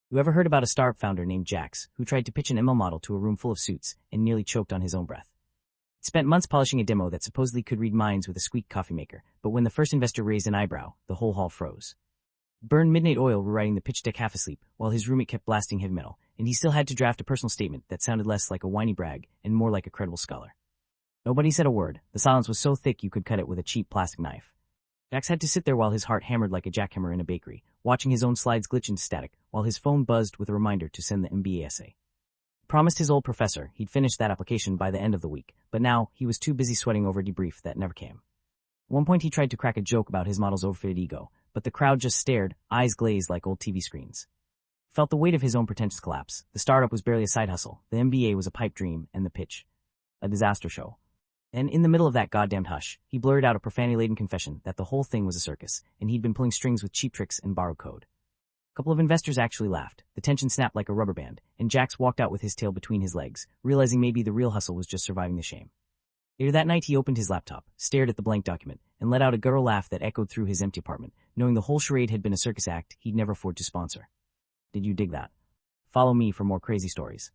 You ever heard about a startup founder named Jax, who tried to pitch an ML model to a room full of suits and nearly choked on his own breath? He spent months polishing a demo that supposedly could read minds with a squeak coffee maker, but when the first investor raised an eyebrow, the whole hall froze. Burned Midnight Oil rewriting the pitch deck half asleep, while his roommate kept blasting heavy metal, and he still had to draft a personal statement that sounded less like a whiny brag and more like a credible scholar. Nobody said a word. The silence was so thick you could cut it with a cheap plastic knife. Jax had to sit there while his heart hammered like a jackhammer in a bakery, watching his own slides glitch into static, while his phone buzzed with a reminder to send the MBA essay. Promised his old professor he'd finish that application by the end of the week, but now he was too busy sweating over a debrief that never came. At one point he tried to crack a joke about his model's overfitted ego, but the crowd just stared, eyes glazed like old TV screens. Felt the weight of his own pretentious collapse. The startup was barely a side hustle, the MBA was a pipe dream, and the pitch a disaster show. And in the middle of that goddamned hush, he blurted out a profanity-laden confession that the whole thing was a circus, and he'd been pulling strings with cheap tricks and borrowed code. A couple of investors actually laughed. The tension snapped like a rubber band, and Jax walked out with his tail between his legs, realizing maybe the real hustle was just surviving the shame. Later that night he opened his laptop, stared at the blank document, and let out a guttural laugh that echoed through his empty apartment, knowing the whole charade had been a circus act he'd never afford to sponsor. Did you dig that? Follow me for more crazy stories.